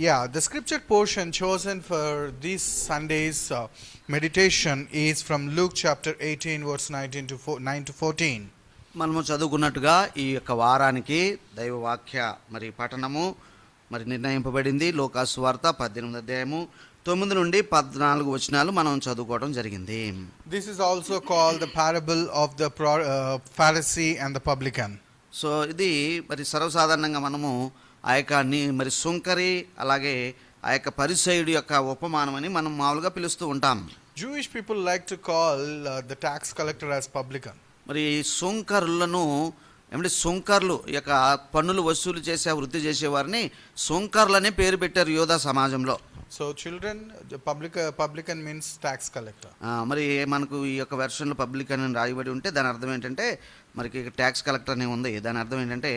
Yeah, the scripture portion chosen for this Sunday's meditation is from Luke chapter 18 verse 9 to 14. మనము చదువుకున్నట్టుగా ఈ యొక్క వారానికి దైవ వాక్య మరి పఠనము మరి నిర్ణయింపబడింది. లోకాసు వార్త 18వ అధ్యాయము 9 నుండి 14 వచనాలు మనం చదువుకోవడం జరిగింది. This is also called the parable of the Pharisee and the publican. So ఇది మరి సర్వసాధారణంగా మనము ఆ యొక్క మరి సుంకరి అలాగే ఆ యొక్క పరిసయుడి యొక్క ఉపమానం అని మనం మామూలుగా పిలుస్తూ ఉంటాం. Jewish people like to call the tax collector as publican. మరి సుంకరులను ఏమంటే సుంకర్లు ఈ యొక్క పన్నులు వసూలు చేసే వృత్తి చేసేవారిని సుంకర్లనే పేరు పెట్టారు యూదా సమాజంలో. So children, the publican means tax collector. మరి మనకు ఈ యొక్క వెర్షన్లో పబ్లికన్ అని రాయబడి ఉంటే దాని అర్థం ఏంటంటే మనకి ట్యాక్స్ కలెక్టర్ అనే ఉంది. దాని అర్థం ఏంటంటే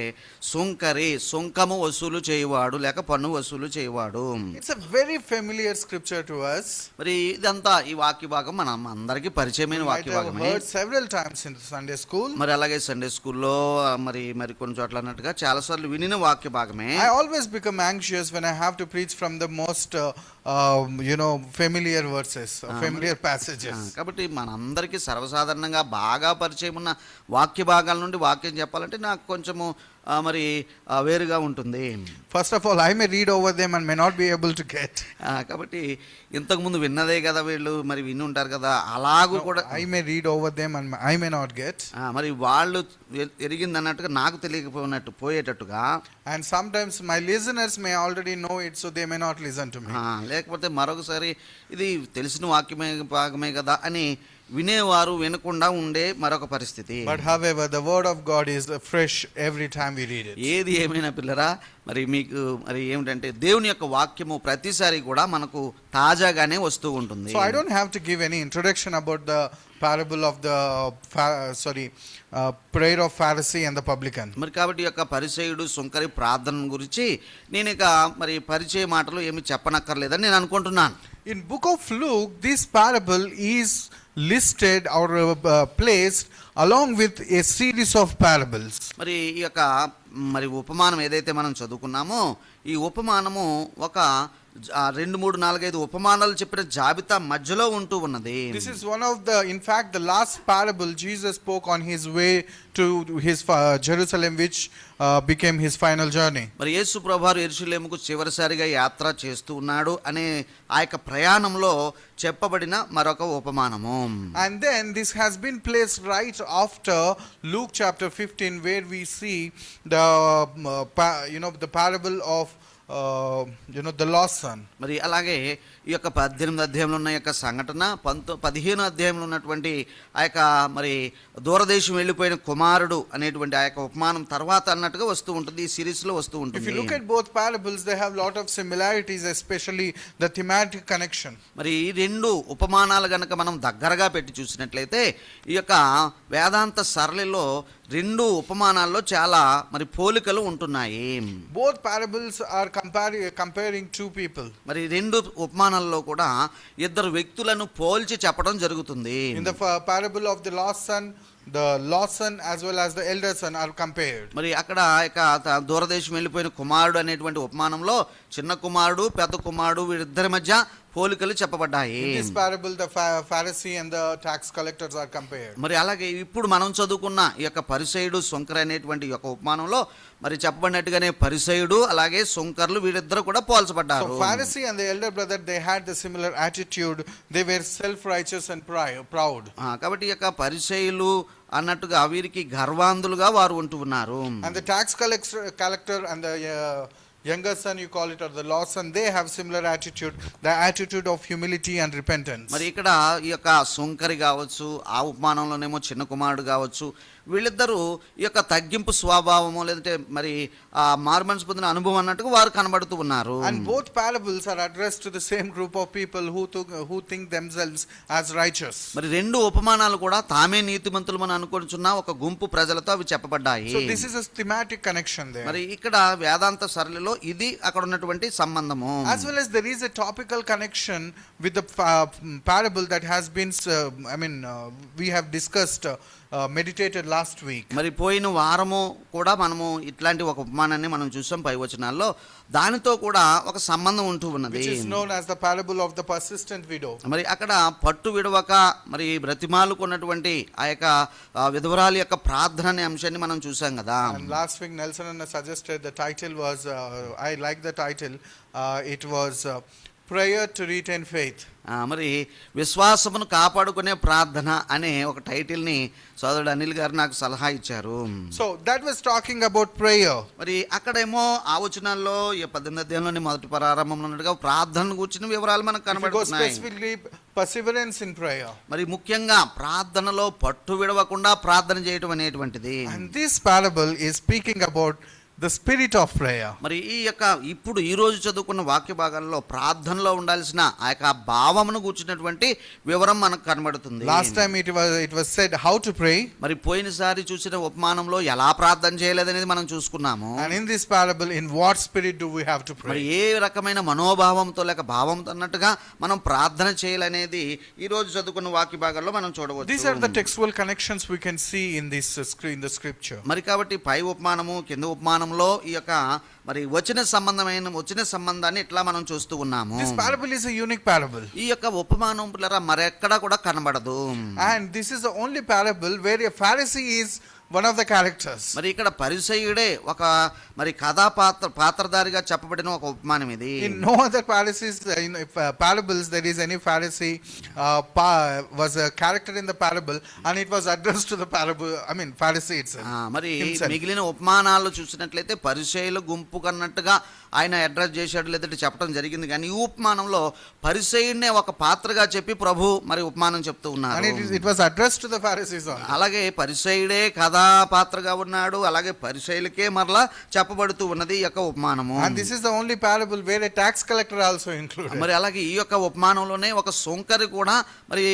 సుంకరి, సుంకము వసూలు చేయవాడు లేక పన్ను వసూలు చేయవాడు. It's a very familiar scripture to us. మరి ఇదంతా ఈ వాక్య భాగం మనం అందరికీ పరిచయమైన వాక్య భాగమే. Heard several times in the Sunday school. మరి అలాగే సండే స్కూల్లో మరి కొన్ని చోట్ల అన్నట్టుగా చాలా సార్లు వినిన వాక్య భాగమే. I always become anxious when I have to preach from the most familiar verses, familiar passages. కాబట్టి మనందరికీ సర్వసాధారణంగా బాగా పరిచయం ఉన్న వాక్య భాగాల నుండి వాక్యం చెప్పాలంటే నాకు కొంచెము మరి వేరుగా ఉంటుంది. First of all, I may read over them and may not be able to get. కాబట్టి ఇంతకుముందు విన్నదే కదా వీళ్ళు మరి విని ఉంటారు కదా, అలాగూ కూడా I may read over them and I may not get. మరి వాళ్ళు ఎరిగింది అన్నట్టుగా నాకు పోయేటట్టుగా. And sometimes my listeners may already know it, so they may not listen to me. లేకపోతే మరొకసారి ఇది తెలిసిన వాక్యమే భాగమే కదా అని వినేవారు వినకుండా ఉండే మరొక పరిస్థితి. But however, the word of God is fresh every time we read it. ఏది ఏమైనా పిల్లరా మరి మీకు మరి ఏమిటంటే దేవుని యొక్క వాక్యము ప్రతిసారి కూడా మనకు తాజాగానే వస్తూ ఉంటుంది. So I don't have to give any introduction about the parable of the prayer of Pharisee and the publican. మరి కాబట్టి యొక్క పరిసయుడు సుంకరి ప్రార్థన గురించి నేను ఇక మరి పరిచయ మాటలు ఏమి చెప్పనక్కర్లేదని నేను అనుకుంటున్నాను. In book of Luke, this parable is listed or placed along with a series of parables. మరి ఈ యొక్క మరి ఉపమానం ఏదైతే మనం చదువుకున్నామో ఈ ఉపమానము ఒక 2, 3, 4, 5 ఉపమానాలు చెప్పిన జాబితా మధ్యలో ఉంటూ ఉన్నది. This is one of in fact the last parable Jesus spoke on his way to his Jerusalem, which became his final journey. మరి యేసు ప్రభువారు యెరూషలేముకు చివరిసారిగా యాత్ర చేస్తూ ఉన్నాడు అనే ఆ యొక్క ప్రయాణంలో చెప్పబడిన మరొక ఉపమానము. And then this has been placed right after Luke chapter 15, where we see the parable of the lost son. మరి అలాగే ఈ యొక్క 18వ అధ్యాయంలో ఉన్న యొక్క సంఘటన 15వ అధ్యాయంలో ఉన్నటువంటి ఆ యొక్క మరి దూరదేశం వెళ్ళిపోయిన కుమారుడు అనేటువంటి ఆ యొక్క ఉపమానం తర్వాత అన్నట్టుగా వస్తూ ఉంటుంది, ఈ సిరీస్ లో వస్తూ ఉంటుంది. If you look at both parables, they have lot of similarities, especially the thematic connection. మరి ఈ రెండు ఉపమానాలు గనక మనం దగ్గరగా పెట్టి చూసినట్లయితే ఈ యొక్క వేదాంత సరళిలో రెండు ఉపమానాల్లో చాలా మరి పోలికలు ఉంటున్నాయి. Both parables are comparing two people. మరి రెండు ఉపమానాల్లో కూడా ఇద్దరు వ్యక్తులను పోల్చి చెప్పడం జరుగుతుంది. In the parable of the lost son as well as the elder son are compared. మరి అక్కడ ఇక దూరదేశం వెళ్ళిపోయిన కుమారుడు అనేటువంటి ఉపమానంలో చిన్న కుమారుడు పెద్ద కుమారుడు వీరిద్దరి మధ్య పోలికలు చెప్పబడ్డాయి. In this parable the Pharisee and the tax collectors are compared. మరి అలాగే ఇప్పుడు మనం చదువుకున్న ఈ యొక్క పరిసయుడు సుంకర అనేటువంటి యొక్క ఉపమానంలో మరి చెప్పబడినట్టుగానే పరిసయుడు అలాగే సుంకర్లు వీరిద్దరు కూడా పోల్చబడ్డారు. So Pharisee and the elder brother, they had the similar attitude. They were self-righteous and proud. కాబట్టి ఈ యొక్క పరిసయులు అన్నట్టుగా వీరికి గర్వాంధులుగా వారు ఉంటూ ఉన్నారు. And the tax collector and the younger son, you call it, or the lost son, they have similar attitude, the attitude of humility and repentance. మరి ఇక్కడ ఈ యొక్క సుంకరి కావచ్చు, ఆ ఉపమానంలోనేమో చిన్న కుమారుడు కావచ్చు, వీళ్ళిద్దరూ ఈ యొక్క తగ్గింపు స్వభావము లేదంటే మరి ఆ మారుమనసు పొందిన అనుభవం అన్నట్టుగా వారు కనబడుతూ ఉన్నారు. And both parables are addressed to the same group of people who think themselves as righteous. మరి రెండు ఉపమానాలు కూడా తామే నీతిమంతులమని అనుకుంటున్న ఒక గుంపు ప్రజలతో అవి చెప్పబడ్డాయి. So this is a thematic connection there. మరి ఇక్కడ వేదాంత సరళిలో ఇది అక్కడ ఉన్నటువంటి సంబంధము. As well as there is a topical connection with the parable that has been we have discussed meditated last week. మరి పోయిన వారము కూడా మనము ఇట్లాంటి ఒక ఉపమానాన్ని మనం చూసాం పై వచనాల్లో. దానితో కూడా ఒక సంబంధం ఉంటూ ఉన్నది. Which is known as the parable of the persistent widow. మరి అక్కడ పట్టు విడవక మరి బ్రతిమాలుకున్నటువంటి ఆ యొక్క విధవరాలి యొక్క ప్రార్థన అనే అంశాన్ని మనం చూసాం కదా. And last week Nelson Anna suggested the title was I like the title. It was prayer to retain faith. మరి విశ్వాసమును కాపాడుకునే ప్రార్థన అనే ఒక టైటిల్ ని సోదరుడు అనిల్ గారు నాకు సలహా ఇచ్చారు. So that was talking about prayer. మరి అక్కడేమో ఆ వచనాల్లో 18వ అధ్యాయంలోని మొదటి ప్రారంభంలో ఉన్నట్టుగా ప్రార్థన గురించిన వివరాలు మనకు కనబడుతున్నాయి. Specifically perseverance in prayer. మరి ముఖ్యంగా ప్రార్థనలో పట్టు విడవకుండా ప్రార్థన చేయటం అనేటువంటిది. And this parable is speaking about the spirit of prayer. మరి ఈ యొక్క ఇప్పుడు ఈ రోజు చదువుకున్న వాక్య భాగంలో ప్రార్థనలో ఉండాల్సిన ఆ యొక్క భావమును కూర్చున్నటువంటి వివరం మనకు కనబడుతుంది. Last time it was said how to pray. మరి పోయినసారి చూసిన ఉపమానంలో ఎలా ప్రార్థన చేయలేదనేది మనం చూసుకున్నాము. And in this parable in what spirit do we have to pray? మరి ఏ రకమైన మనోభావంతో లేక భావంతో అన్నట్టుగా మనం ప్రార్థన చేయాలనేది ఈ రోజు చదువుకున్న వాక్య భాగంలో మనం చూడవచ్చు. These are the textual connections we can see in this in the scripture. మరి కాబట్టి పై ఉపమానము కింద ఉపమానం ఈ యొక్క మరి వచన సంబంధాన్ని ఇట్లా మనం చూస్తూ ఉన్నాము. This parable is a unique parable. ఈ యొక్క ఉపమానం మరెక్కడా కూడా కనబడదు. And this is the only parable where a Pharisee is one of the characters. మరి ఇక్కడ పరిసయ్యుడే ఒక మరి పాత్రధారిగా చెప్పబడిన ఒక ఉపమానం ఇది. In no other parables there is any Pharisee was a character in the parable and it was addressed to the parable Pharisee itself. మరి మిగిలిన ఉపమానాలు చూసినట్లయితే పరిసయ్యుల గుంపు కన్నట్టుగా ఆయన అడ్రస్ చేశాడు లేదంటే చెప్పడం జరిగింది. కానీ ఈ ఉపమానంలో పరిసయ్యుడినే ఒక పాత్రగా చెప్పి ప్రభు మరి ఉపమానం చెప్తూ ఉన్నారు. And it was addressed to the Pharisees only. అలాగే పరిసయ్యుడే పాత్రగా ఉన్నాడు. అలాగే పరిసయ్యులకే మరలా చెప్పబడుతూ ఉన్నది ఈ యొక్క ఉపమానము. And this is the only parable where a tax collector also included. మరి అలాగే ఈ యొక్క ఉపమానంలోనే ఒక సొంకరి కూడా మరి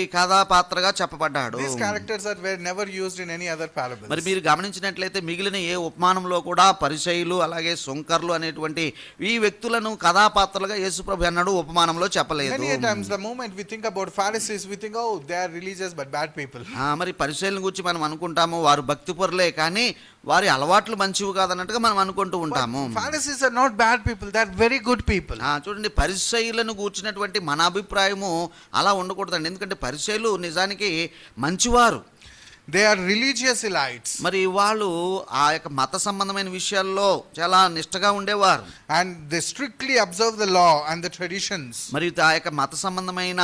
పాత్రగా చెప్పబడ్డాడు. These characters were never used in any other parables. మరి మీరు గమనించినట్లయితే మిగిలిన ఏ ఉపమానంలో కూడా పరిసయ్యులు అలాగే సొంకర్లు అనేటువంటి ఈ వ్యక్తులను కథాపాత్రలుగా యేసుప్రభు అన్నాడు ఉపమానంలో చెప్పలేదు. Many times the moment we think about Pharisees we think they are religious but bad people. మరి పరిసయ్యులను గురించి మనం అనుకుంటాము వారు భక్తిపరులే కానీ వారి అలవాట్లు మంచివి కాదన్నట్టుగా మనం అనుకుంటూ ఉంటాము. Pharisees are not bad people, they are very good people. చూడండి పరిసయ్యులను గూర్చినటువంటి మన అభిప్రాయము అలా ఉండకూడదండి. ఎందుకంటే పరిసయ్యులు నిజానికి మంచివారు. They are religious elites. మరి వాళ్ళు ఆ యొక్క మత సంబంధమైన విషయాల్లో చాలా నిష్ఠగా ఉండేవారు. And they strictly observe the law and the traditions. మరి ఆ యొక్క మత సంబంధమైన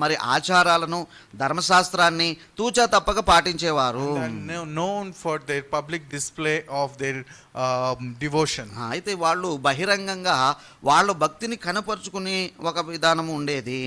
మరి ఆచారాలను ధర్మశాస్త్రాన్ని తూచా తప్పక పాటించేవారు. Known for their public display of their devotion. అయితే వాళ్ళు బహిరంగంగా వాళ్ళ భక్తిని కనపరుచుకునే ఒక విధానం ఉండేది.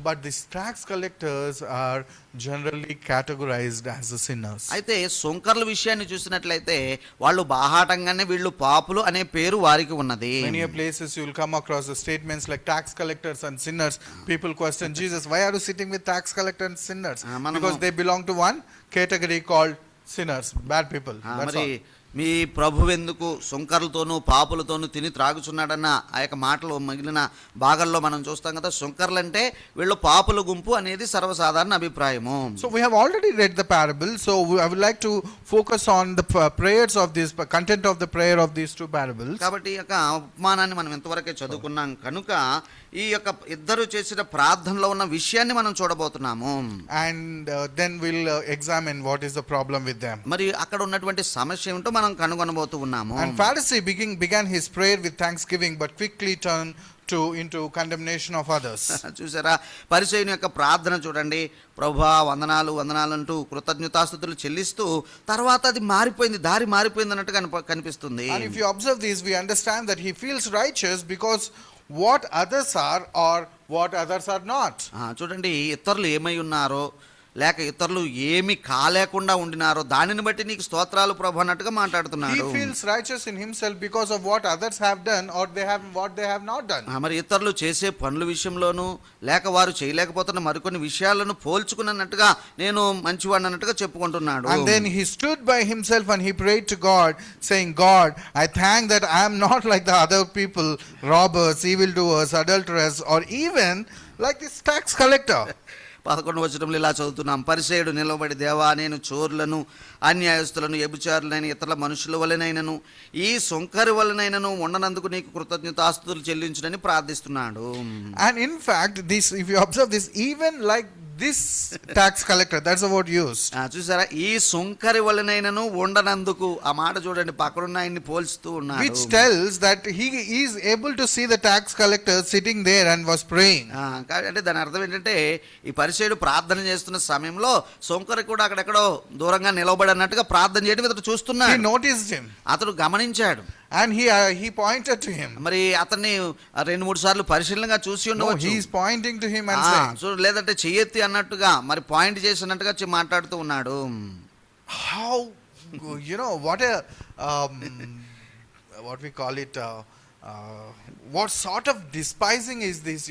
But these tax collectors are generally categorized as the sinners. అయితే సొంకర్ల విషయాన్ని చూసినట్లయితే వాళ్ళు బాహాటంగానే వీళ్ళు పాపులు అనే పేరు వారికి ఉన్నది. Many places you will come across the statements like tax collectors and sinners. People question Jesus, why are you sitting with tax collectors and sinners? Because they belong to one category called sinners, bad people. That's all. మీ ప్రభు ఎందుకు సొంకర్లతోనూ పాపులతోనూ తిని త్రాగుచున్నాడన్న ఆ యొక్క మాటలు మిగిలిన భాగాల్లో మనం చూస్తాం కదా. సొంకర్లంటే వీళ్ళు పాపుల గుంపు అనేది సర్వసాధారణ అభిప్రాయము. So we have already read the parable, so I would like to focus on the prayers of this content of the prayer of these two parables. కాబట్టి ఈ యొక్క ఉపమానాన్ని మనం ఎంతవరకే చదువుకున్నాం కనుక ఈ యొక్క ఇద్దరు చేసిన ప్రార్థనలో ఉన్న విషయాన్ని మనం చూడబోతున్నాము. And then we'll examine what is the problem with them. మరి అక్కడ ఉన్నటువంటి సమస్య ఏమిటో మనం కనుగొనబోతూ ఉన్నాము. And Pharisee began his prayer with thanksgiving but quickly turned into condemnation of others. చూసారా పరిసయ్యుని యొక్క ప్రార్థన చూడండి. ప్రభువా వందనాలు వందనాలు అంటూ కృతజ్ఞతాస్తుతులు చెల్లిస్తూ తర్వాత అది మారిపోయింది, దారి మారిపోయింది అన్నట్టు కనిపిస్తుంది. And if you observe this we understand that he feels righteous because what others are or what others are not. చూడండి ఇతరులు ఏమై ఉన్నారో లేక ఇతరులు ఏమి కాలేకుండా ఉండినారో దానిని బట్టి నీకు స్తోత్రాలు ప్రభు అన్నట్టుగా మాట్లాడుతున్నాడు. He feels righteous in himself because of what others have done or what they have not done. మరి ఇతరులు చేసే పనుల విషయంలోనూ లేక వారు చేయలేకపోతున్న మరికొన్ని విషయాలను పోల్చుకున్నట్టుగా నేను మంచివాడిని అన్నట్టుగా చెప్పుకుంటున్నాడు. And then he stood by himself and he prayed to God saying, God, I thank that I am not like the other people, robbers, evildoers, adulterers, or even like this tax collector. 11వ వచనంలో ఇలా చదువుతున్నాం, పరిసయ్యుడు నిలబడి, దేవా నేను చోరులను అన్యాయస్తులను వ్యభిచారులైన ఇతరుల మనుషుల వలనైనను ఈ సొంకరి వలనైనను ఉండనందుకు నీకు కృతజ్ఞతాస్తుతులు చెల్లించునని ప్రార్థిస్తున్నాడు. And in fact, this, if you observe this, even like this tax collector, that's the word used. చూసారా, ఈ సొంకరి వలనైనను ఉండనందుకు, ఆ మాట చూడండి, పక్కనున్న ఆయన్ని పోల్చుతూ ఉన్నాడు. Which tells that he is able to see the tax collector sitting there and was praying. అంటే దాని అర్థం ఏంటంటే ఈ పరిసయ్యుడు ప్రార్థన చేస్తున్న సమయంలో సొంకరి కూడా అక్కడెక్కడో దూరంగా నిలబడి అన్నట్టుగా ప్రార్థన చేయడం ఇతడు చూస్తున్నాడు. He noticed him. అతడు గమనించాడు. And he pointed to him. మరి అతన్ని 2-3 సార్లు పరిశీలనగా చూసి ఉండవచ్చు. No, he is pointing to him and saying. So లేదంటే చెయ్యెత్తి అన్నట్టుగా మరి పాయింట్ చేసినట్టుగా మాట్లాడుతూ ఉన్నాడు. How, what a what we call it, what sort of despising is this?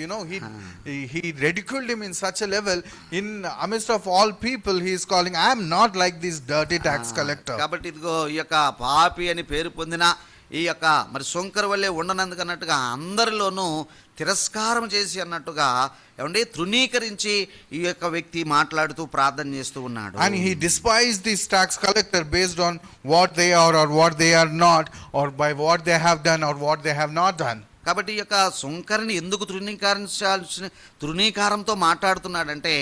He ridiculed him in such a level. In amidst of all people, he is calling, I am not like this dirty tax collector. కాబట్టి ఇదిగో ఈ యొక్క పాపి అని పేరు పొందిన ఈ యొక్క మరి సొంకర వల్లే ఉండనందుకు అన్నట్టుగా అందరిలోనూ తిరస్కారం చేసి అన్నట్టుగా ఏమండి తృణీకరించి ఈ యొక్క వ్యక్తి మాట్లాడుతూ ప్రార్థన చేస్తూ ఉన్నాడు. And he despised this tax collector based on what they are or what they are not, or by what they have done or what they have not done. కాబట్టి ఈ యొక్క సొంకరిని ఎందుకు తృణీకారంతో మాట్లాడుతున్నాడంటే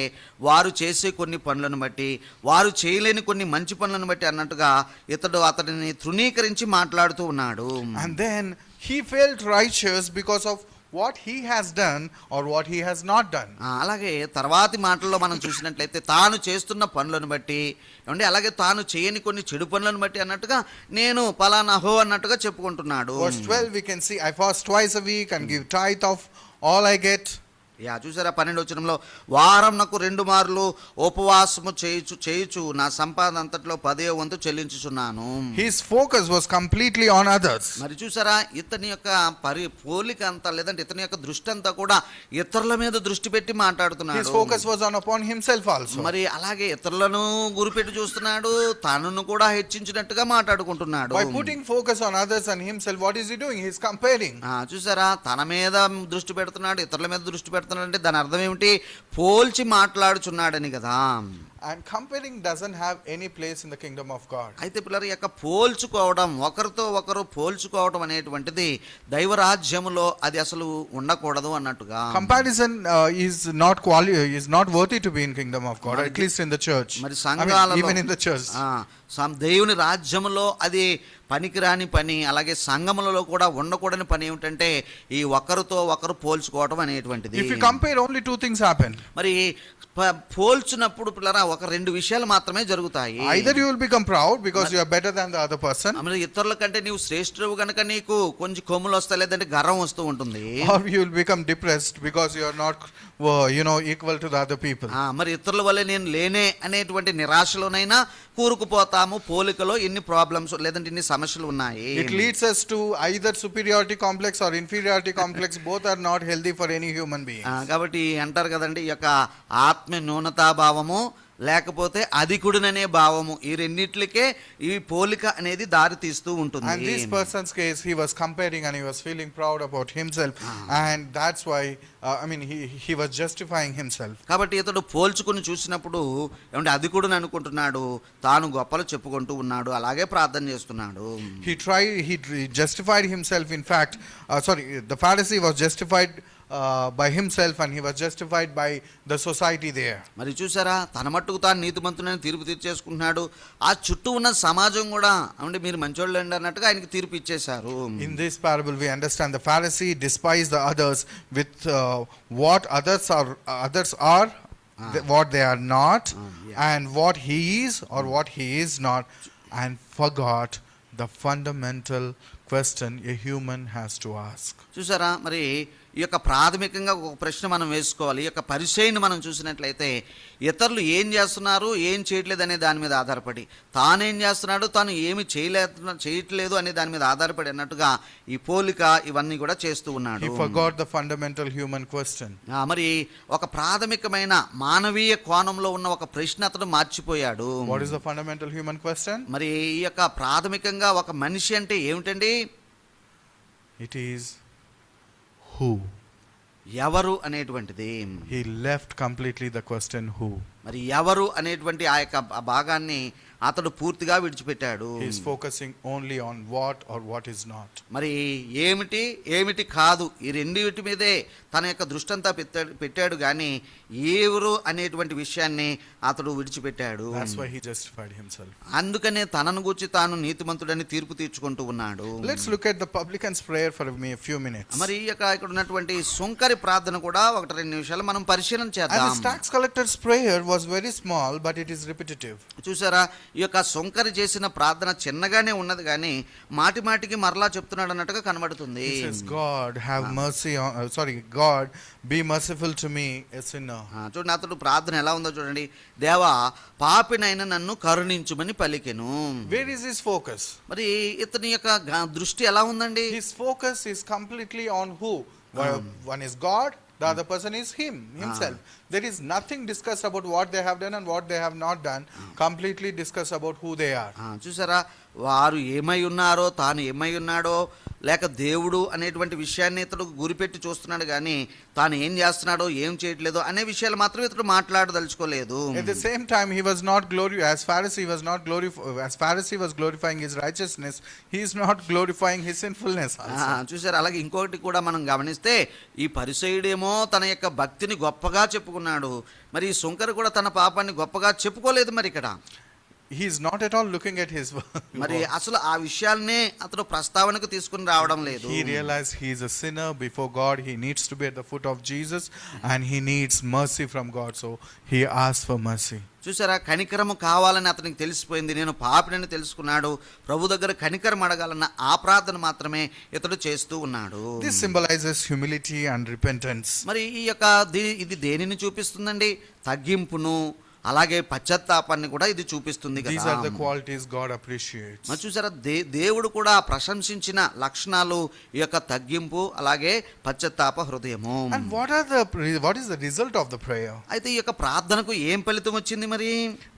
వారు చేసే కొన్ని పనులను బట్టి, వారు చేయలేని కొన్ని మంచి పనులను బట్టి అన్నట్టుగా ఇతడు అతడిని తృణీకరించి మాట్లాడుతూ ఉన్నాడు. And then he felt righteous because of what he has done or what he has not done. అలాగే తర్వాతి మాటల్లో మనం చూసినట్లయితే తాను చేస్తున్న పనులను బట్టి ఏమండి, అలాగే తాను చేయని కొన్ని చెడు పనులను బట్టి అన్నట్టుగా నేను పలానా హో అన్నట్టుగా చెప్పుకుంటున్నాడు. Verse 12 we can see, I fast twice a week and give tithe of all I get. చూసారా, 12వ వచనంలో వారం నాకు 2 మార్లు ఉపవాసము చేయుచు నా సంపాదన అంతట్లో 10వ వంతు చెల్లించుచున్నాను. His focus was completely on others. మరి చూసారా, ఇతని యొక్క పోలిక అంతా లేదంటే ఇతని యొక్క దృష్టి అంతా కూడా ఇతరుల మీద దృష్టి పెట్టి మాట్లాడుతున్నాడు. His focus was upon himself also. మరి అలాగే ఇతరులను గురిపెట్టి చూస్తున్నాడు, తనను కూడా హెచ్చించినట్టుగా మాట్లాడుకుంటున్నాడు. By putting focus on others and himself, what is he doing? He is comparing. చూసారా, తన మీద దృష్టి పెడుతున్నాడు, ఇతరుల మీద దృష్టి పెడుతున్నాడు అంటే దాని అర్థం ఏమిటి? పోల్చి మాట్లాడుచున్నాడని కదా. And comparing doesn't have any place in the kingdom of God. అయితే పిల్లలు యొక్క పోల్చుకోవడం, ఒకరితో ఒకరు పోల్చుకోవడం అనేటువంటిది దైవరాజ్యములో అది అసలు ఉండకూడదు అన్నట్టుగా. Comparison is not worthy to be in kingdom of God, at least in the church. మరి సంఘాలలో, even in the church. దేవుని రాజ్యములో అది పనికిరాని పని. అలాగే సంఘములలో కూడా ఉండకూడని పని ఏమిటంటే ఈ ఒకరితో ఒకరు పోల్చుకోవడం అనేటువంటిది. If you compare, only 2 things happen. మరి పోల్చినప్పుడు పిల్లరా ఒక 2 విషయాలు మాత్రమే జరుగుతాయి. Either you will become proud because you are better than the other person. మరి ఇతరుల కంటే నీవు శ్రేష్ఠువు గనుక నీకు కొంచెం కొమ్ములు వస్తాయి, లేదంటే గర్వం వస్తూ ఉంటుంది. Or you will become depressed because you are not equal to the other people. మరి ఇతరుల వల్లే నేను లేనే అనేటువంటి నిరాశలోనైనా కూరుకుపోతాము. పోలికలో ఎన్ని ప్రాబ్లమ్స్ లేదంటే ఇన్ని సమస్యలు ఉన్నాయి. It leads us to either superiority complex or inferiority complex. Both are not healthy for any human being. కాబట్టి అంటారు కదండి, ఈ యొక్క ఆత్మ న్యూనతా భావము లేకపోతే అధికుడుననే భావము, ఈ రెండిట్లకే ఈ పోలిక అనేది దారి తీస్తూ ఉంటుంది. And this person's case, he was comparing and he was feeling proud about himself, and that's why he was justifying himself. కాబట్టి ఇతడు పోల్చుకుని చూసినప్పుడు ఏమంటే అధికుడుని అనుకుంటున్నాడు, తాను గొప్పలు చెప్పుకుంటూ ఉన్నాడు, అలాగే ప్రార్థన చేస్తున్నాడు. He justified himself. In fact, the Pharisee was justified by himself and he was justified by the society there. మరి చూసారా, తన మట్టుకు తాను నీతిమంతుడని తీర్పు తీర్చేసుకుంటున్నాడు. ఆ చుట్టూ ఉన్న సమాజం కూడా అంటే మీరు మంచోళ్ళు అండి అన్నట్టుగా ఆయనకి తీర్పు ఇచ్చేశారు. In this parable we understand the Pharisee despised the others with what others are what they are not, and what he is or what he is not, and forgot the fundamental question a human has to ask. చూసారా, మరి ఈ యొక్క ప్రాథమికంగా ఒక ప్రశ్న మనం వేసుకోవాలి. ఈ యొక్క పరిచయను మనం చూసినట్లయితే ఇతరులు ఏం చేస్తున్నారు, ఏం చేయట్లేదు అనే దాని మీద ఆధారపడి, తానేం చేస్తున్నాడు, తాను ఏమి చేయట్లేదు అనే దాని మీద ఆధారపడి అన్నట్టుగా ఈ పోలిక ఇవన్నీ కూడా చేస్తూ ఉన్నాడు. He forgot the fundamental human question. మరి ఒక ప్రాథమికమైన మానవీయ కోణంలో ఉన్న ఒక ప్రశ్న అతడు మర్చిపోయాడు. What is the fundamental human question? మరి ఈ యొక్క ప్రాథమికంగా ఒక మనిషి అంటే ఏమిటండి? It is who. ఎవరు అనేటువంటిది. He left completely the question who. మరి ఎవరు అనేటువంటి ఆ యొక్క భాగాన్ని అతడు పూర్తిగా విడిచిపెట్టాడు. He is focusing only on what or what is not. మరి ఏమిటి ఏమిటి కాదు ఈ రెండిటి మీదే తన యొక్క దృష్టి అంతా పెట్టాడు కానీ ఎవరు అనేటువంటి విషయాన్ని అతడు విడిచిపెట్టాడు. That's why he justified himself. అందుకనే తనను గురించి తాను నీతిమంతుడని తీర్పు తీర్చుకుంటూ ఉన్నాడు. Let's look at the publican's prayer for a few minutes. మరి ఈ యొక్క ఇక్కడ ఉన్నటువంటి సుంకరి ప్రార్థన కూడా 1-2 నిమిషాలు మనం పరిశీలన చేద్దాం. And the tax collector's prayer was very small but it is repetitive. చూసారా, ఈ యొక్క సుంకరి చేసిన ప్రార్థన చిన్నగానే ఉన్నది కానీ మాటి మాటికి మరలా చెప్తున్నాడు అన్నట్టుగా కనబడుతుంది. He says, God have mercy on God be merciful to me a sinner. చూడండి అతడు ప్రార్థన ఎలా ఉందో చూడండి. దేవా పాపినైన నన్ను కరుణించుమని పలికెను. Where is his focus? మరి ఇతని యొక్క దృష్టి ఎలా ఉందండి? His focus is completely on who? One is God, the other person is himself. There is nothing discussed about what they have done and what they have not done. Completely discussed about who they are. చూసారా, వారు ఏమై ఉన్నారో, తాను ఏమై ఉన్నాడో, లేక దేవుడు అనేటువంటి విషయాన్ని ఇతడు గురిపెట్టి చూస్తున్నాడు కానీ తాను ఏం చేస్తున్నాడో ఏం చేయట్లేదో అనే విషయాలు మాత్రం ఇతడు మాట్లాడదలుచుకోలేదు. At the same time he was not as Pharisee was glorifying his righteousness, he is not glorifying his sinfulness also. చూసారు, అలాగే ఇంకొకటి కూడా మనం గమనిస్తే ఈ పరిసయ్యుడేమో తన యొక్క భక్తిని గొప్పగా చెప్పుకున్నాడు, మరి ఈ సుంకరు కూడా తన పాపాన్ని గొప్పగా చెప్పుకోలేదు. మరి ఇక్కడ he is not at all looking at his మరి అసలు ఆ విషయాల్నే అతడు ప్రస్తావనకు తీసుకుని రావడం లేదు. He realized he is a sinner before God. He needs to be at the foot of Jesus and he needs mercy from God, so he asked for mercy. చూసారా, కనికరము కావాలని అతనికి తెలిసిపోయింది. నేను పాపినని తెలుసుకున్నాడు. ప్రభు దగ్గర కనికరం అడగాలన్న ఆ ప్రార్థన మాత్రమే ఇతడు చేస్తూ ఉన్నాడు. This symbolizes humility and repentance. మరి ఈ యొక్క ఇది దేనిని చూపిస్తుందండి? తగ్గింపును అలాగే పశ్చాత్తాపాన్ని కూడా ఇది చూపిస్తుంది కదా. These are the qualities God appreciates. మరి చూసారా, దేవుడు కూడా ప్రశంసించిన లక్షణాలు ఈ యొక్క తగ్గింపు అలాగే పశ్చాత్తాప హృదయము. And what is the result of the prayer? అయితే ఈ యొక్క ప్రార్థనకు ఏం ఫలితం వచ్చింది? మరి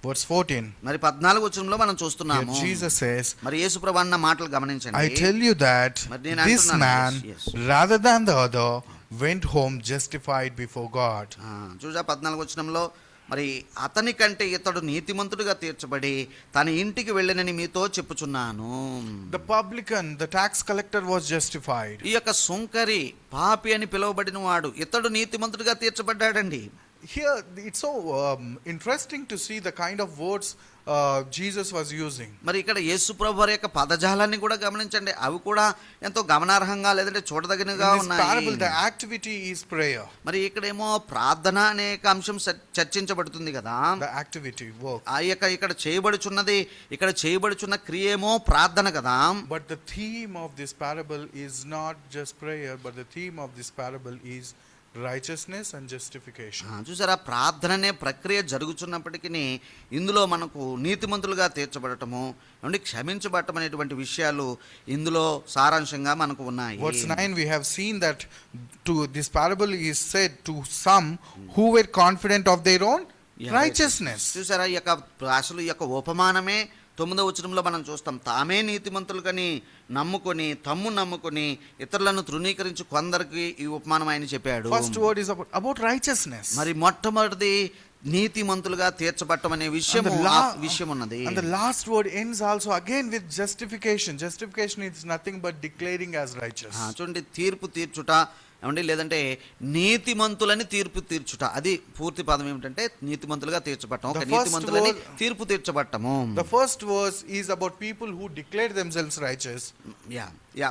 verse 14. మరి 14వ వచనంలో మనం చూస్తున్నాము. Here Jesus says, మరి యేసుప్రభు అన్న మాటలు గమనించండి. I tell you that this man rather than the other went home justified before God. చూసా 14వ వచనంలో, మరి అతని కంటే ఇతడు నీతిమంతుడిగా తీర్చబడి తన ఇంటికి వెళ్ళనని మీతో చెప్పుచున్నాను. The publican, the tax collector was justified. ఈ యొక్క సుంకరి పాపి అని పిలువబడిన వాడు ఇతడు నీతిమంతుడిగా తీర్చబడ్డాడండి. Here it's so interesting to see the kind of words Jesus was using. మరి ఇక్కడ యేసు ప్రభు వారి యొక్క పదజాలాన్ని కూడా గమనించండి. అవి కూడా ఎంతో గమనార్హంగా లేదంటే చూడదగినగా ఉన్నాయి. In this parable the activity is prayer. మరి ఇక్కడేమో ప్రార్థన అనే అంశం చర్చించబడుతుంది కదా. The activity work. ఆ యొక్క ఇక్కడ చేయబడుచున్న క్రియేమో ప్రార్థన కదా. But the theme of this parable is not just prayer, but the theme of this parable is righteousness and justification. చూసారా, ప్రార్థననే ప్రక్రియ జరుగుతున్నప్పటికీ ఇందులో మనకు నీతిమంతులుగా తీర్చబడటము నుండి క్షమించబడటం అనేటువంటి విషయాలు ఇందులో సారాంశంగా మనకు ఉన్నాయి. Verse 9 we have seen that this parable is said to some who were confident of their own righteousness. చూసారా, ఈ యొక్క అసలు ఈ యొక్క ఉపమానమే 9వ వచనంలో మనం చూస్తాం. తామే నీతిమంతులుగాని నమ్ముకొని ఇతరులను తృణీకరించి కొందరికి ఈ ఉపమానం ఆయన చెప్పాడు. First word is about righteousness. మరి మొట్టమొదటిది నీతిమంతులుగా తీర్చబడటం అనే విషయం ఉన్నది. And the last word ends also again with justification. Justification is nothing but declaring as righteous. చూడండి, తీర్పు తీర్చుట ఏమండి, లేదంటే నీతిమంతులని తీర్పు తీర్చుట, అది పూర్తి పదం ఏమిటంటే నీతిమంతులుగా తీర్చబడటం, ఒక నీతిమంతులని తీర్పు తీర్చబడటము. The first verse is about people who declare themselves righteous.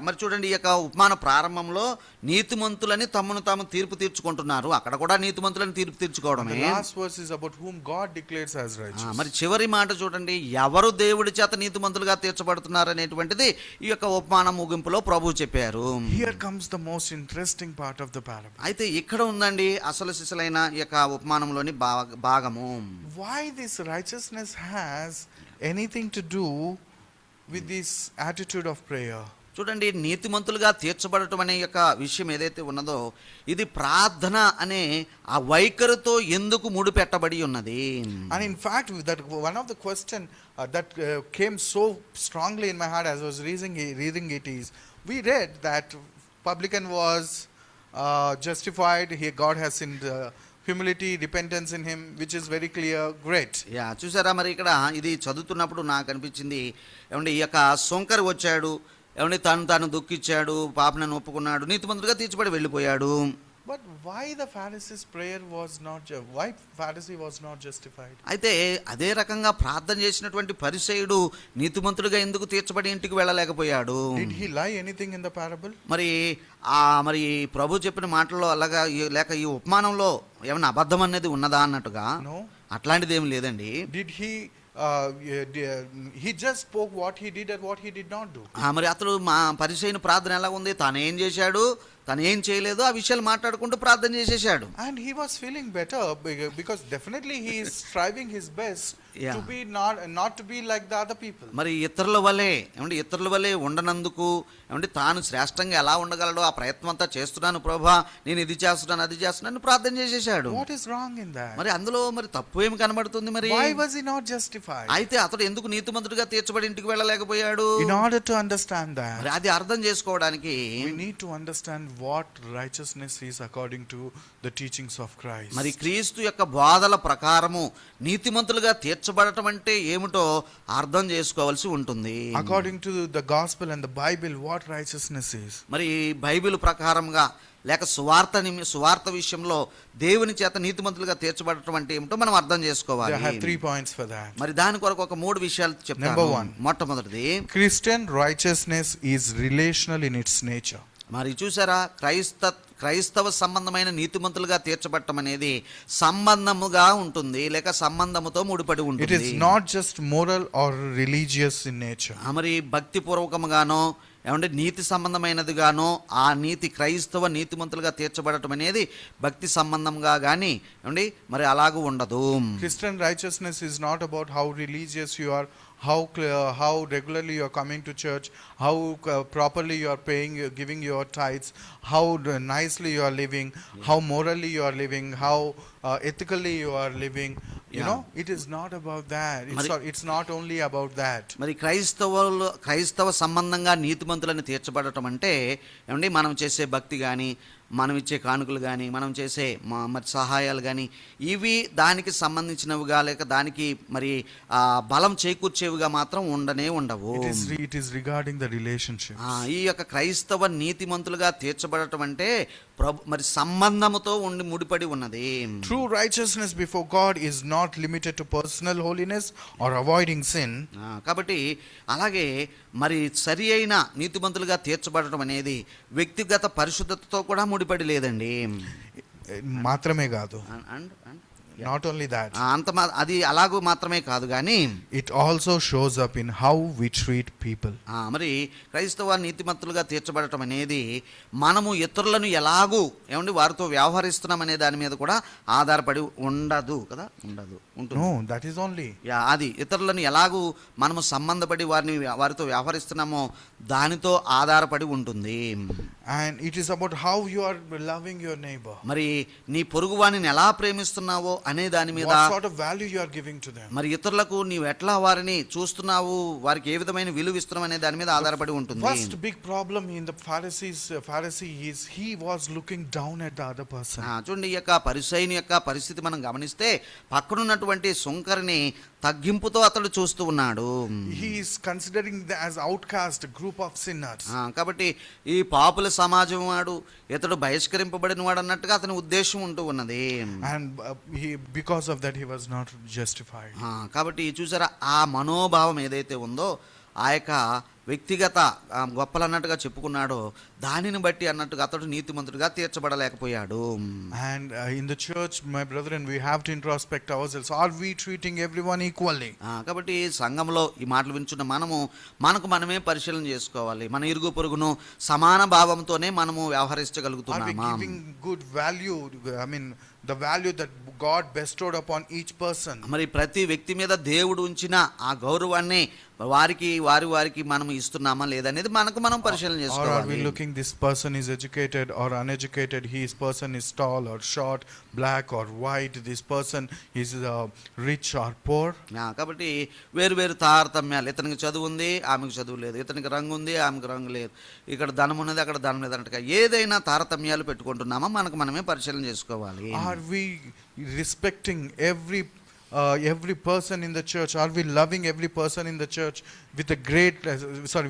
మరి చూడండి, ఈ యొక్క ఉపమాన ప్రారంభంలో నీతిమంతులని తమను తాము తీర్పు తీర్చుకుంటున్నారు. అక్కడ కూడా నీతిమంతులని తీర్పు తీర్చుకోవడమే. The last verse is about whom God declares as righteous. మరి చివరి మాట చూడండి, ఎవరు దేవుడి చేత నీతిమంతులుగా తీర్చబడుతున్నారు అనేటువంటిది ఈ యొక్క ఉపమాన ముగింపులో ప్రభువు చెప్పారు. Here comes the most interesting part of the parable. అయితే ఇక్కడ ఉందండి అసలు సిసలైన ఈ యొక్క ఉపమానంలోని భాగము. Why this righteousness has anything to do with this attitude of prayer? చూడండి, నీతిమంతులుగా తీర్చబడటం అనే యొక్క విషయం ఏదైతే ఉన్నదో ఇది ప్రార్థన అనే ఆ వైఖరితో ఎందుకు ముడిపెట్టబడి ఉన్నది. And in fact, that one of the question that came so strongly in my heart as I was reading it is, we read that publican was justified. God has seen humility, repentance in him, which is very clear. Great. Yeah, చూసారా, మరి ఇక్కడ ఇది చదువుతున్నప్పుడు నాకు అనిపించింది, ఏమంటే ఈ యొక్క సొంకరి వచ్చాడు, ఏమంటే తాను దుఃఖించాడు, పాపనని ఒప్పుకున్నాడు, నీతిమంతుడిగా తీర్చబడి వెళ్ళిపోయాడు. But why the Pharisee's prayer was not why Pharisee was not justified? అయితే అదే రకంగా ప్రార్థన చేసినటువంటి పరిసయ్యుడు నీతిమంతుడిగా ఎందుకు తీర్చబడి ఇంటికి వెళ్ళలేకపోయాడు? Did he lie anything in the parable? మరి ప్రభు చెప్పిన మాటల్లో అలాగా లేక ఈ ఉపమానంలో ఏమైనా అబద్ధం అనేది ఉన్నదా అన్నట్టుగా? No. అట్లాంటిది ఏమి లేదండి. Did he just spoke what he did and what he did not do? మరి అతడు మా పరిసయ్యుని ప్రార్థన ఎలా ఉంది, తాను ఏం చేశాడు, తను ఏం చేయలేదు, ఆ విషయాలు మాట్లాడుకుంటూ ప్రార్థన చేసేసాడు. And he was feeling better because definitely he is striving his best to be not to be like the other people. మరి ఇతరుల వలె ఉండనందుకు తాను శ్రేష్టంగా ఎలా ఉండగలడో ఆ ప్రయత్నం అంతా చేస్తున్నాను ప్రభువా, నేను ఇది చేస్తున్నాను అది చేస్తున్నాను ప్రార్థన చేసేసాడు. What is wrong in that? మరి అందులో మరి తప్పు ఏమి కనబడుతుంది? మరి why was he not justified? అయితే అతడు ఎందుకు నీతిమంతుడిగా తీర్చబడి ఇంటికి వెళ్ళలేకపోయాడు? In order to understand that, మరి అది అర్థం చేసుకోవడానికి we need to understand what righteousness is according to the teachings of Christ. మరి క్రీస్తు యొక్క బోధల ప్రకారము నీతిమంతులుగా తీర్చబడటం అంటే ఏమిటో అర్థం చేసుకోవాల్సి ఉంటుంది. According to the gospel and the Bible, what righteousness is? మరి బైబిల్ ప్రకారంగా లేక సువార్త విషయంలో దేవుని చేత నీతిమంతులుగా తీర్చబడటం అంటే ఏమిటో మనం అర్థం చేసుకోవాలి. I have 3 points for that. మరి దాని కొరకు ఒక 3 విషయాలు చెప్తాను. Number 1, మొట్టమొదటిది, Christian righteousness is relational in its nature. మరి చూసారా, క్రైస్తవ సంబంధమైన నీతిమంతులుగా తీర్చబడటం అనేది సంబంధముగా ఉంటుంది, లేక సంబంధముతో ముడిపడి ఉంటుంది. It is not just moral or religious in nature. మరి భక్తి పూర్వకముగానో నీతి సంబంధమైనదిగానో ఆ క్రైస్తవ నీతిమంతులుగా తీర్చబడటం అనేది భక్తి సంబంధంగా గాని మరి అలాగూ ఉండదు. Christian righteousness is not about how religious you are, how regularly you are coming to church, how properly you are giving your tithes, how nicely you are living, how morally you are living, how ethically you are living. You know, it is not about that. It's not only about that. మరి క్రైస్తవ సంబంధంగా నీతిమంతులను తీర్చబడటం అంటే మనం చేసే భక్తి గాని, మనం ఇచ్చే కానుకలు కానీ, మనం చేసే మరి సహాయాలు కానీ, ఇవి దానికి సంబంధించినవిగా లేక దానికి మరి బలం చేకూర్చేవిగా మాత్రం ఉండవు. It is regarding the relationship. ఈ యొక్క క్రైస్తవ నీతిమంతులుగా తీర్చబడటం అంటే మరి సంబంధముతో ముడిపడి ఉన్నది. True righteousness before God is not limited to personal holiness or avoiding sin. కాబట్టి అలాగే మరి సరి అయిన నీతిమంతులుగా తీర్చబడటం అనేది వ్యక్తిగత పరిశుద్ధతతో కూడా ముడిపడి లేదండి. మాత్రమే కాదు, not only that, అది అలాగూ మాత్రమే కాదు కానీ it also shows up in how we treat people. మరి క్రైస్తవ నీతిమంతులుగా తీర్చబడటం అనేది మనము ఇతరులను ఎలాగూ వారితో వ్యవహరిస్తున్నాం అనే దాని మీద కూడా ఆధారపడి ఉండదు కదా. ఉంటుంది. No, that is only, అది ఇతరులను ఎలాగూ మనము సంబంధపడి వారితో వ్యవహరిస్తున్నామో దానితో ఆధారపడి ఉంటుంది. And it is about how you are loving your neighbor. మరి నీ పొరుగువానిని ఎలా ప్రేమిస్తున్నావో అనే దాని మీద, what sort of value you are giving to them. మరి ఇతరులకు నీవు ఎట్లా వారిని చూస్తున్నావు, వారికి ఏ విధమైన విలువ ఇస్తున్నావు అనే దాని మీద ఆధారపడి ఉంటుంది. First big problem in the Pharisee is he was looking down at the other person. చూడండి, ఈ యొక్క పరిసయ్యుని యొక్క పరిస్థితి మనం గమనిస్తే పక్కనున్నటువంటి సుంకరిని తగ్గింపుతో అతడు చూస్తూ ఉన్నాడు. He is considering as outcast group of sinners. కాబట్టి ఈ పాపుల సమాజం వాడు, ఇతడు బహిష్కరింపబడిన వాడు అన్నట్టుగా అతని ఉద్దేశం ఉంటూ ఉన్నది. And because of that he was not justified. కాబట్టి చూసారా, ఆ మనోభావం ఏదైతే ఉందో ఆ యొక్క వ్యక్తిగత గొప్పలు అన్నట్టుగా చెప్పుకున్నాడో దానిని బట్టి అన్నట్టుగా అతడు నీతిమంతుడిగా తీర్చబడలేకపోయాడు. And in the church, my brethren, we have to introspect ourselves. Are we treating everyone equally? కాబట్టి సంఘంలో ఈ మాటలు వింటున్న మనకు మనమే పరిశీలన చేసుకోవాలి. మన ఇరుగు పొరుగును సమాన భావంతోనే మనము Are we వ్యవహరించగలుగుతున్నామా? giving good value? I mean, the value that God bestowed upon each person. మరి ప్రతి వ్యక్తి మీద దేవుడు ఉంచిన ఆ గౌరవాన్ని వారికి మనం ఇస్తున్నామా లేదనేది మనకు మనం పరిశీలన Or are we చేసుకోవాలి. looking, this person is educated or uneducated, his person is tall or short, black or white, this person is rich or poor? కాబట్టి వేరు తారతమ్యాలు, ఇతనికి చదువు ఉంది ఆమెకు చదువు లేదు, ఇతనికి రంగు ఉంది ఆమెకు రంగు లేదు, ఇక్కడ ధనం ఉన్నది అక్కడ ధనం లేదు అన్నట్టుగా ఏదైనా తారతమ్యాలు పెట్టుకుంటున్నామా మనకు మనమే పరిశీలన చేసుకోవాలి. Are we respecting every person in the church? Are we loving every person in the church with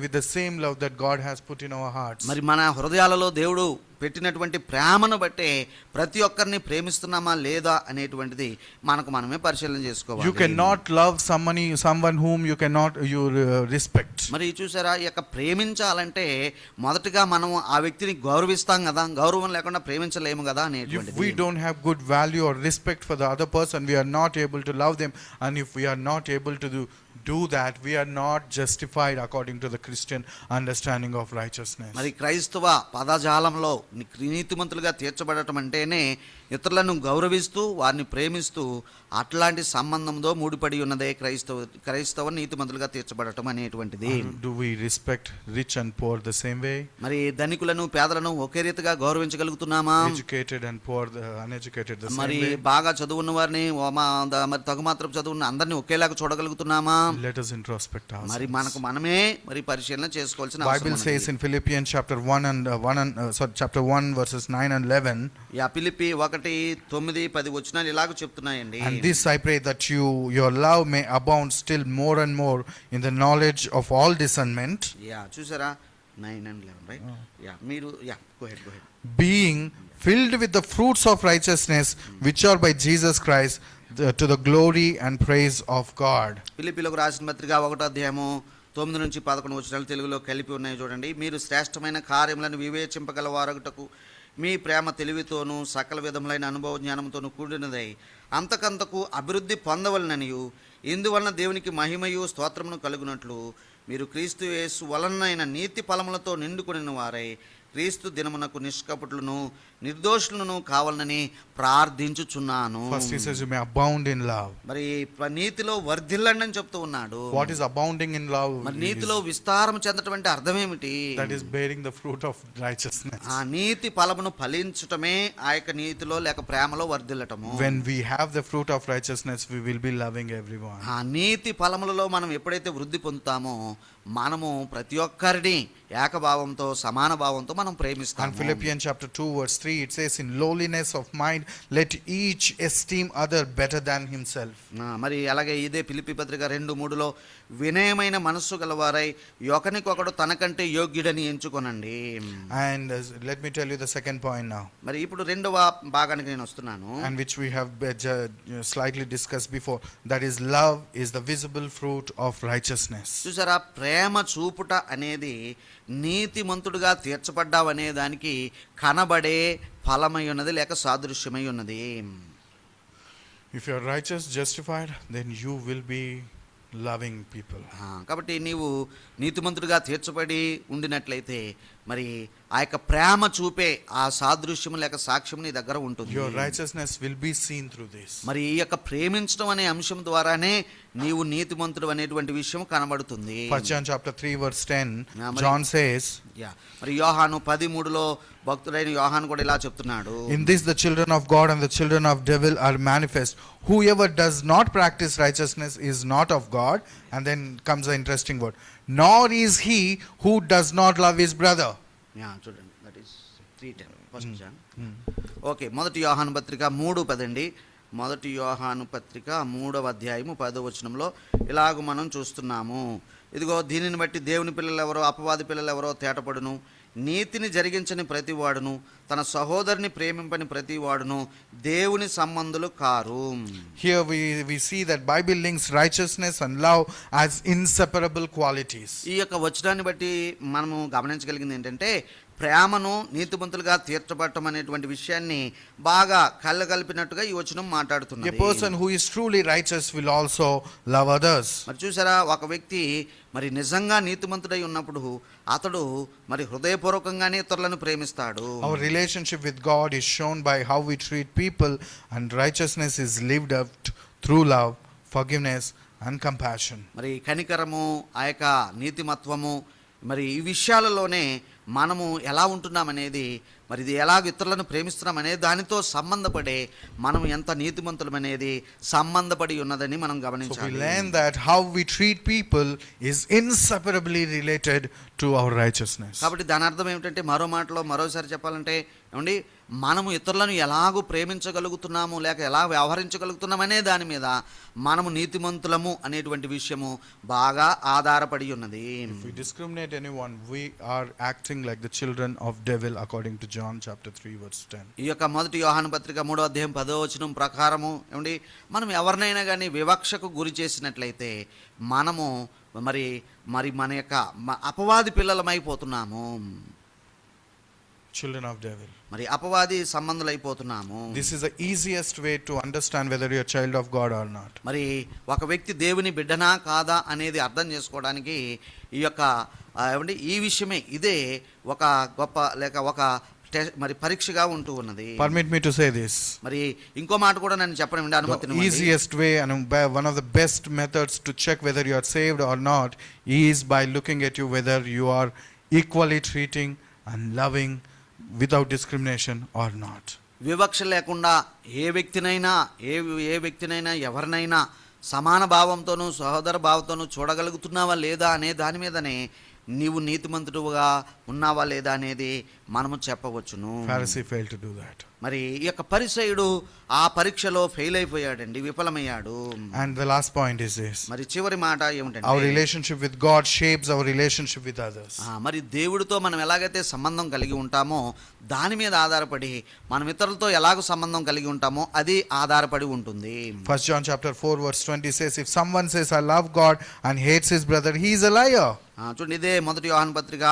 with the same love that God has put in our hearts? మరి మన హృదయాలలో దేవుడు పెట్టినటువంటి ప్రేమను బట్టే ప్రతి ఒక్కరిని ప్రేమిస్తున్నామా లేదా అనేటువంటిది మనకు మనమే పరిశీలన చేసుకోవాలి. You cannot love someone whom you cannot respect. మరి చూసారా, ఈ యొక్క ప్రేమించాలంటే మొదటగా మనం ఆ వ్యక్తిని గౌరవిస్తాం కదా, గౌరవం లేకుండా ప్రేమించలేము కదా If అనేటువంటిది. we don't have good value or respect for the other person, we are not able to love them, and if we are not able to do that, we are not justified according to the Christian understanding of righteousness. మరి క్రైస్తవ పదజాలంలో నీతిమంతులుగా తీర్చబడటం అంటేనే ఇతరులను గౌరవిస్తూ వారిని ప్రేమిస్తూ అట్లాంటి సంబంధంతో ముడిపడి ఉన్నదే క్రైస్తవ నీతిమంతులుగా తీర్చబడటం అనేటువంటిది. Do we respect rich and poor the same way? మరి ధనికులను పేదలను ఒకే రీతిగా గౌరవించగలుగుతున్నామా? Educated and poor, the uneducated the same మరి way? బాగా చదువున్న వారిని మరి తగుమాత్రం చదువున్న అందరినీ ఒకేలాగా చూడగలుగుతున్నామా? Let us introspect ourselves. మరి మనకు మనమే మరి పరిశీలన చేసుకోవాల్సిన అవసరం Bible ఉన్నది. says in Philippians chapter 1 verses 9 and 11. Philippi 1:9-10 వచనాలు ఇలాగ చెప్తున్నాయండి. And this I pray, that your love may abound still more and more in the knowledge of all discernment. చూసారా 9 and 11 రైట్. మీరు go ahead. Being filled with the fruits of righteousness which are by Jesus Christ, to the glory and praise of God. ఫిలిప్పీలకు రాసిన పత్రిక 1:9-11 వచనాలు తెలుగులో కలిపి ఉన్నాయి చూడండి. మీరు శ్రేష్టమైన కార్యములను వివేచింపగల వారగుటకు మీ ప్రేమ తెలివితోనూ సకల విధములైన అనుభవ జ్ఞానంతోనూ కూడినదై అంతకంతకు అభివృద్ధి పొందవలననియు, ఇందువలన దేవునికి మహిమయు స్తోత్రమును కలుగునట్లు మీరు క్రీస్తు యేసు వలనైన నీతి ఫలములతో నిండుకొనిన వారై క్రీస్తు దినమునకు నిష్కపటులను నిర్దోషులను కావాలని ప్రార్థించుచున్నాను. First he says you may abound in love. మరి నీతిలో వర్ధిల్లండి అని చెప్తూ ఉన్నాడు. What is abounding in love? మరి నీతిలో విస్తారం చెందటం అంటే అర్థం ఏమిటి? That is bearing the fruit of righteousness. ఆ నీతి ఫలమును ఫలించటమే ఆ యొక్క నీతిలో లేక ప్రేమలో వర్ధిల్లటము. When we have the fruit of righteousness, we will be loving everyone. ఆ నీతి ఫలములలో మనం ఎప్పుడైతే వృద్ధి పొందుతామో మనము ప్రతి ఒక్కరిని ఏకభావంతో సమాన భావంతో మనం ప్రేమిస్తాం. And Philippians chapter 2 verse 3, it says, in lowliness of mind let each esteem other better than himself. మరి అలాగే ఇదే ఫిలిప్పీ పత్రిక 2:3లో వినయమైన మనస్సు గలవారై ఒకరికొకడు తనకంటే యోగ్యుడని ఎంచుకొనండి. And let me tell you the second point now. మరి ఇప్పుడు రెండవ భాగానికి నేను వస్తున్నాను. And which we have slightly discussed before, that is love is the visible fruit of righteousness. చూసారా, ప్రేమ చూపుట అనేది నీతిమంతుడుగా తీర్చబడ్డావనే దానికి కనబడే ఫలమై ఉన్నది లేక సాదృశ్యమై ఉన్నది. If you are righteous, justified, then you will be loving people. కాబట్టి నీవు నీతిమంతుడిగా తీర్చబడి ఉండినట్లయితే మరి ఆ యొక్క ప్రేమ చూపే ఆ సాదృశ్యము లేక సాక్ష్యం నీ దగ్గర ఉంటుంది. Your righteousness will be seen through this. మరి ఈ యొక్క ప్రేమించడం అనే అంశం ద్వారానే నీవు నీతిమంతుడు అనేటువంటి విషయం కనబడుతుంది. 1 John chapter 3 verse 10, John says, మరి యోహాను 13:3లో భక్తుడైన యోహాను కూడా ఇలా చెప్తున్నాడు. In this the children of God and the children of devil are manifest. Whoever does not practice righteousness is not of God. And then comes the interesting word. Nor is he who does not love his brother. చూడండి, that is 3:10 first John. Okay, మొదటి యోహాను పత్రిక 3:10 అండి. మొదటి యోహాను పత్రిక 3:10 ఇలాగ మనం చూస్తున్నాము. ఇదిగో దీనిని బట్టి దేవుని పిల్లలు ఎవరో అపవాది పిల్లలు ఎవరో తేటపడును. నీతిని జరిగించని ప్రతివాడును తన సహోదరుని ప్రేమింపని ప్రతివాడును దేవుని సంబంధులు car. Here we see that Bible links righteousness and love as inseparable qualities. ఈ యొక్క వచనాన్ని బట్టి మనము గమనించగలిగింది ఏంటంటే ప్రేమను నీతిమంతులుగా తీర్చబడటం అనేటువంటి విషయాన్ని బాగా కలగలిపినట్టుగా ఈ వచనం మాట్లాడుతుంది. A person who is truly righteous will also love others. మరి చూసారా, ఒక వ్యక్తి మరి నిజంగా నీతిమంతుడై ఉన్నప్పుడు అతడు మరి హృదయపూర్వకంగానే ఇతరులను ప్రేమిస్తాడు. Our relationship with God is shown by how we treat people, and righteousness is lived out through love, forgiveness and compassion. మరి కనికరము, ఆ యొక్క నీతిమత్వము, మరి ఈ విషయాలలోనే మనము ఎలా ఉంటున్నామనేది, మరి ఇది ఎలాగ ఇతరులను ప్రేమిస్తున్నాం అనే దానితో సంబంధపడే మనం ఎంత నీతిమంతులమనేది సంబంధపడి ఉన్నదని మనం So we గమనించాలి. learn that how we treat people is inseparably related to our righteousness. కాబట్టి దాని అర్థం ఏమిటంటే, మరో మాటలో మరోసారి చెప్పాలంటే ఏమండి, మనము ఇతరులను ఎలాగూ ప్రేమించగలుగుతున్నాము లేక ఎలా వ్యవహరించగలుగుతున్నాం అనే దాని మీద మనము నీతిమంతులము అనేటువంటి విషయము బాగా ఆధారపడి ఉన్నది. If we discriminate anyone, we are acting like the children of devil, according to John chapter 3 verse 10. ఈ యొక్క మొదటి యోహాను పత్రిక 3వ అధ్యాయం 10వ వచనం ప్రకారము ఏమండి, మనం ఎవరినైనా కానీ వివక్షకు గురి చేసినట్లయితే మనము మరి మరి మన యొక్క అపవాది పిల్లలమైపోతున్నాము, Children of devil. మరి అపవాది సంబంధులైపోతున్నాము. This is the easiest way to understand whether you are a child of God or not. మరి ఒక వ్యక్తి దేవుని బిడ్డనా కాదా అనేది అర్థం చేసుకోవడానికి ఈ యొక్క ఏమండి ఈ విషయమే ఇదే ఒక గొప్ప లేక ఒక మరి పరీక్షగా ఉంటూ ఉన్నది. Permit me to say this. మరి ఇంకో మాట కూడా నన్ను చెప్పండి, అనుమతిని. The easiest way and one of the best methods to check whether you are saved or not is by looking at you whether you are equally treating and loving without discrimination or not. వివక్ష లేకుండా ఏ వ్యక్తినైనా ఎవరినైనా సమాన భావంతోనూ సహోదర భావంతోనూ చూడగలుగుతున్నావా లేదా అనే దాని మీదనే నీవు నీతిమంతుడుగా ఉన్నావా లేదా అనేది మనము చెప్పవచ్చును. Pharisee failed to do that. మరి ఈ యొక్క పరిసయ్యుడు ఆ పరీక్షలో fail అయిపోయాడండి, విఫలమయ్యాడు. And the last point is this. మరి చివరి మాట ఏమిటంటే, our relationship with God shapes our relationship with others. మరి దేవుడితో మనం ఎలాగైతే సంబంధం కలిగి ఉంటామో దాని మీద ఆధారపడి మనం ఇతరులతో ఎలాగ సంబంధం కలిగి ఉంటామో అది ఆధారపడి ఉంటుంది. 1 John chapter 4 verse 20 says, if someone says I love God and hates his brother, he is a liar. చూడండి, ఇదే మొదటి యోహాను పత్రిక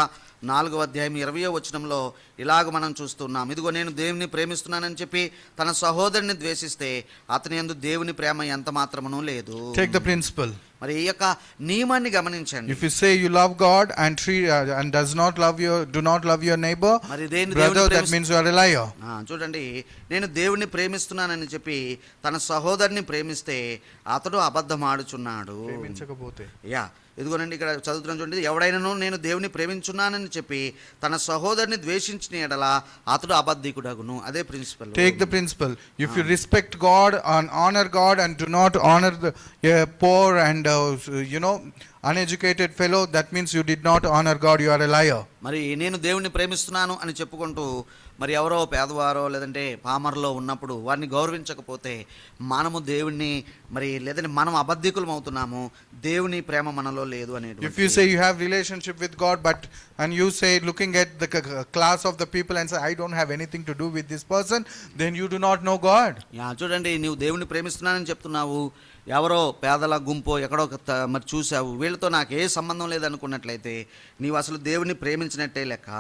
4వ అధ్యాయం 20వ వచనంలో ఇలాగ మనం చూస్తున్నాం. ఇదిగో నేను దేవుని ప్రేమిస్తున్నానని చెప్పి తన సహోదరుని ద్వేషిస్తే అతని యందు దేవుని ప్రేమ ఎంత మాత్రమును లేదు. Take the principle. మరి ఈ యొక్క నియమాన్ని గమనించండి. If you say you love God and do not love your neighbor, brother, that means you are a liar. చూడండి, నేను దేవుని ప్రేమిస్తున్నానని చెప్పి తన సహోదరుని ప్రేమిస్తే అతడు అబద్ధం ఆడుచున్నాడు. ప్రేమించకపోతే ఇదిగోనండి ఇక్కడ చదువుతున్నాను చూడండి, ఎవడైనాను నేను దేవుని ప్రేమించున్నానని చెప్పి తన సహోదరుని ద్వేషించిన ఎడల అతడు అబద్ధికుడగును. అదే principal. Take the principle. If you respect God and honor God and do not honor the poor and uneducated fellow, that means you did not honor God, you are a liar. మరి నేను దేవుని ప్రేమిస్తున్నాను అని చెప్పుకుంటూ మరి ఎవరో పేదవారో లేదంటే పామర్లో ఉన్నప్పుడు వారిని గౌరవించకపోతే మనము దేవుణ్ణి మరి లేదంటే మనం అబద్ధికులం అవుతున్నాము, దేవుని ప్రేమ మనలో లేదు అనేది. If you say you have relationship with God and you say looking at the class of the people and say I don't have anything to do with this person, then you do not know God. చూడండి, నీవు దేవుని ప్రేమిస్తున్నానని చెప్తున్నావు, ఎవరో పేదల గుంపో ఎక్కడో మరి చూసావు, వీళ్ళతో నాకు ఏ సంబంధం లేదనుకున్నట్లయితే నీవు అసలు దేవుని ప్రేమించినట్టే లెక్క.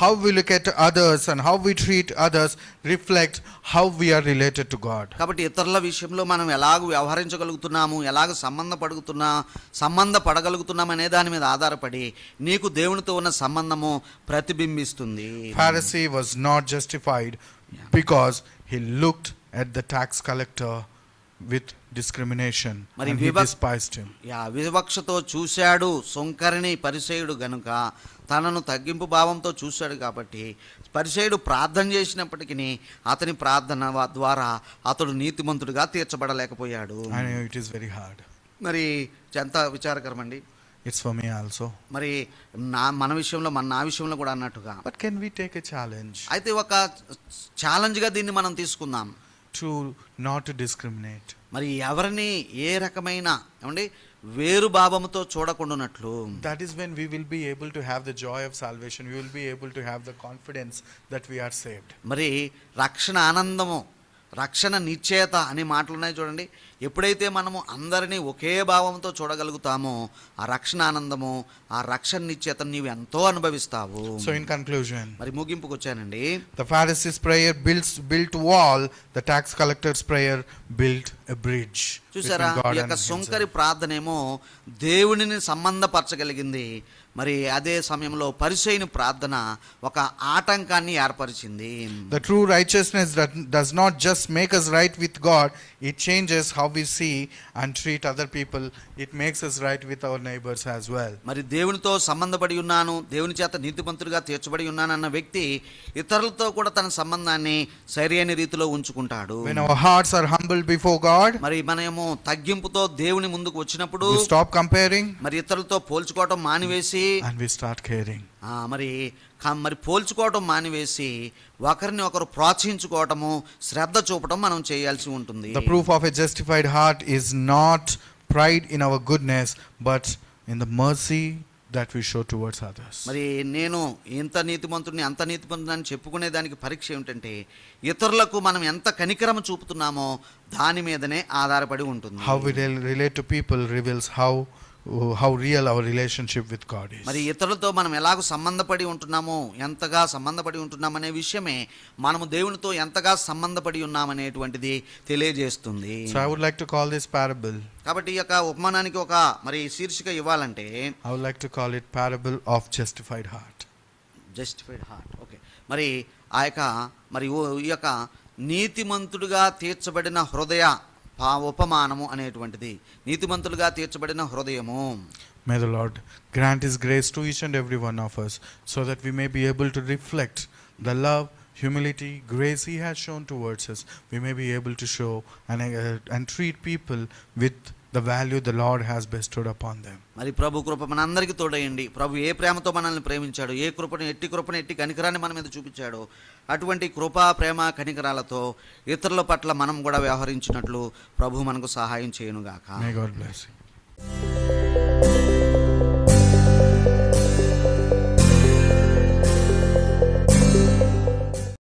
How we look at others and how we treat others reflect how we are related to God. కాబట్టి ఇతరుల విషయంలో మనం ఎలాగ వ్యవహరించగలుగుతున్నాము, ఎలాగ సంబంధపడగలుగుతున్నాం అనే దాని మీద ఆధారపడి నీకు దేవునితో ఉన్న సంబంధము ప్రతిబింబిస్తుంది. Pharisee was not justified because he looked at the tax collector with discrimination and he despised him. వివక్షతో చూశాడు సొంకరిని పరిసయ్యుడు గనుక తనను తగ్గింపు భావంతో చూశాడు కాబట్టి పరిసయ్యుడు ప్రార్థన చేసినప్పటికీ అతని ప్రార్థన ద్వారా అతడు నీతిమంతుడిగా తీర్చబడలేకపోయాడు. It is very hard. మరి ఎంత విచారకరమండి. It's for me also. మరి నా విషయంలో కూడా అన్నట్టుగా. But can we take a challenge? అయితే ఒక ఛాలెంజ్గా దీన్ని మనం తీసుకుందాం. To not to discriminate. మరి ఎవరిని ఏ రకమైన వేరు భావముతో చూడకుండానట్లు. That is when we will be able to have the joy of salvation. We will be able to have the confidence that we are saved. మరి రక్షణ ఆనందము, రక్షణ నిశ్చయత అనే మాటలు ఉన్నాయి చూడండి. ఎప్పుడైతే మనము అందరినీ ఒకే భావంతో చూడగలుగుతామో ఆ రక్షణ ఆనందము, ఆ రక్షణ నిశ్చయతను నీవు ఎంతో అనుభవిస్తావు. So in conclusion, మరి ముగింపుకు వచ్చానండి. the Pharisees' prayer built wall, the tax collector's prayer built a bridge. చూసారా, ఈ యొక్క సుంకరి ప్రార్థనేమో దేవునిని సంబంధపరచగలిగింది. మరి అదే సమయంలో పరిసయ్యుని ప్రార్థన ఒక ఆటంకాన్ని ఏర్పరిచింది. The true righteousness that does not just make us right with God, it changes how we see and treat other people. It makes us right with our neighbors as well. మరి దేవునితో సంబంధపడి ఉన్నాను, దేవుని చేత నీతిమంతుడిగా తీర్చబడి ఉన్నానన్న వ్యక్తి ఇతరులతో కూడా తన సంబంధాన్ని సరైన రీతిలో ఉంచుకుంటాడు. When our hearts are humble before God, మరి మనము తగ్గింపుతో దేవుని ముందుకు వచ్చినప్పుడు we stop comparing మరి ఇతరులతో పోల్చుకోవటం మానివేసి and we start caring. మరి పోల్చుకోవటం మానివేసి ఒకరిని ఒకరు ప్రోత్సహించుకోవటము, శ్రద్ధ చూపటం మనం చేయాల్సి ఉంటుంది. The proof of a justified heart is not pride in our goodness, but in the mercy that we show towards others. మరి నేను ఇంత నీతిమంతుడిని అంత నీతిమంతుడిని అని చెప్పుకునే దానికి పరీక్ష ఏమిటంటే ఇతరులకు మనం ఎంత కనికరం చూపుతున్నామో దాని మీదనే ఆధారపడి ఉంటుంది. How we relate to people reveals how real our relationship with God is. మరి ఇతరులతో మనం ఎలాగో సంబంధపడి ఉంటున్నామో, ఎంతగా సంబంధపడి ఉంటున్నామనే విషయమే మనము దేవునితో ఎంతగా సంబంధపడి ఉన్నామనేటువంటిది తెలియజేస్తుంది. So I would like to call this parable. కాబట్టి ఈ యొక్క ఉపమానానికి ఒక మరి శీర్షిక ఇవ్వాలంటే I would like to call it parable of justified heart. Justified heart. Okay. మరి ఆ యొక్క ఈ యొక్క నీతిమంతుడిగా తీర్చబడిన హృదయ ఉపమానము అనేటువంటిది, నీతిమంతులుగా తీర్చబడిన హృదయము. May the Lord grant His grace to each and every one of us, so that we may be able to reflect the love, humility, grace He has shown towards us. We may be able to show and treat people with the value the Lord has bestowed upon them. మరి ప్రభు కృప మనందరికీ తోడయండి. ప్రభు ఏ ప్రేమతో మనల్ని ప్రేమించాడు, ఏ కృపను ఎట్టి కనికరాన్ని మన మీద చూపించాడు, అటువంటి కృపా ప్రేమ కనికరాలతో ఇతరుల పట్ల మనం కూడా వ్యవహరించినట్లు ప్రభు మనకు సహాయం చేయనుగాక. May God bless you.